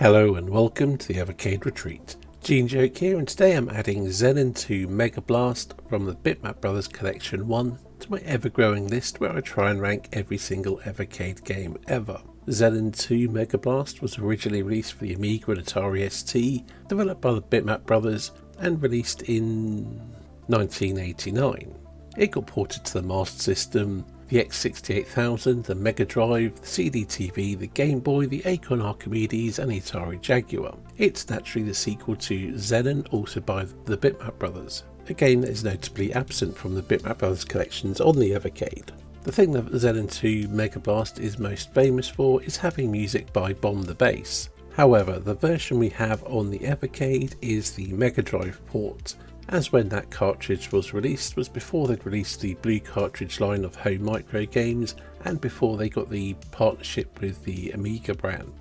Hello and welcome to the Evercade Retreat. Gene Joke here, and today I'm adding Xenon to Megablast from the Bitmap Brothers Collection 1 to my ever-growing list where I try and rank every single Evercade game ever. Xenon 2 Megablast was originally released for the Amiga and Atari ST, developed by the Bitmap Brothers and released in 1989. It got ported to the Master System, the X68000, the Mega Drive, the CD-TV, the Game Boy, the Acorn Archimedes and the Atari Jaguar. It's naturally the sequel to Xenon, also by the Bitmap Brothers, a game that is notably absent from the Bitmap Brothers collections on the Evercade. The thing that Xenon 2 Megablast is most famous for is having music by Bomb the Bass. However, the version we have on the Evercade is the Mega Drive port, as when that cartridge was released was before they'd released the blue cartridge line of home micro games and before they got the partnership with the Amiga brand.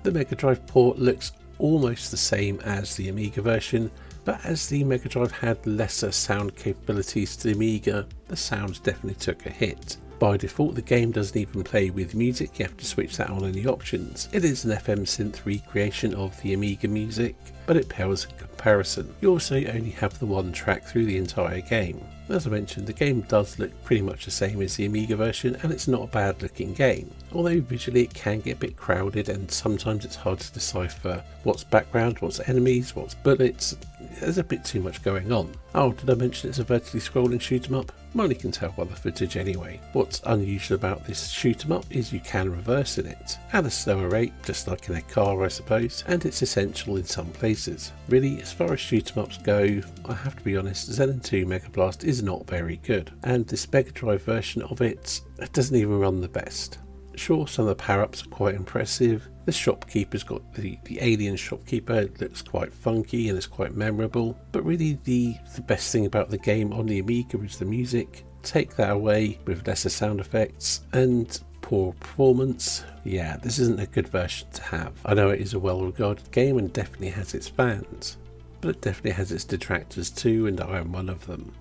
The Mega Drive port looks almost the same as the Amiga version, but as the Mega Drive had lesser sound capabilities to the Amiga, the sounds definitely took a hit. By default, the game doesn't even play with music, you have to switch that on in the options. It is an FM synth recreation of the Amiga music, but it pales in comparison. You also only have the one track through the entire game. As I mentioned, the game does look pretty much the same as the Amiga version, and it's not a bad looking game. Although visually it can get a bit crowded and sometimes it's hard to decipher what's background, what's enemies, what's bullets. There's a bit too much going on. Oh, did I mention it's a vertically scrolling shoot 'em up? Well, you can tell by the footage anyway. What's unusual about this shoot 'em up is you can reverse in it, at a slower rate, just like in a car I suppose, and it's essential in some places. Really, as far as shoot 'em ups go, I have to be honest, Xenon 2 Megablast is not very good, and this Mega Drive version of it doesn't even run the best. Sure, some of the power-ups are quite impressive. The shopkeeper's got the alien shopkeeper, it looks quite funky and it's quite memorable, but really the best thing about the game on the Amiga is the music. Take that away with lesser sound effects and poor performance. Yeah, this isn't a good version to have. I know it is a well-regarded game and definitely has its fans, but it definitely has its detractors too, and I am one of them.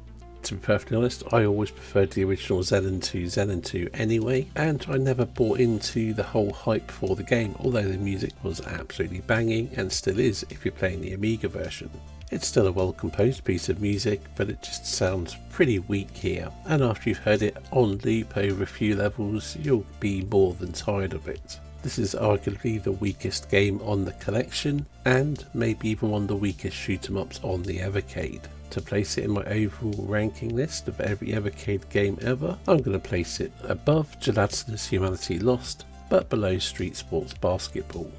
To be perfectly honest, I always preferred the original Xenon 2 anyway, and I never bought into the whole hype for the game, although the music was absolutely banging and still is if you're playing the Amiga version. It's still a well composed piece of music, but it just sounds pretty weak here, and after you've heard it on loop over a few levels, you'll be more than tired of it. This is arguably the weakest game on the collection, and maybe even one of the weakest shoot 'em ups on the Evercade. To place it in my overall ranking list of every Evercade game ever, I'm going to place it above Gelatinous Humanity Lost, but below Street Sports Basketball.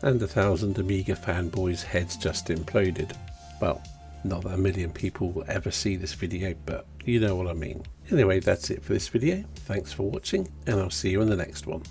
And 1,000 Amiga fanboys' heads just imploded. Well, not that a million people will ever see this video, but you know what I mean. Anyway, that's it for this video. Thanks for watching, and I'll see you in the next one.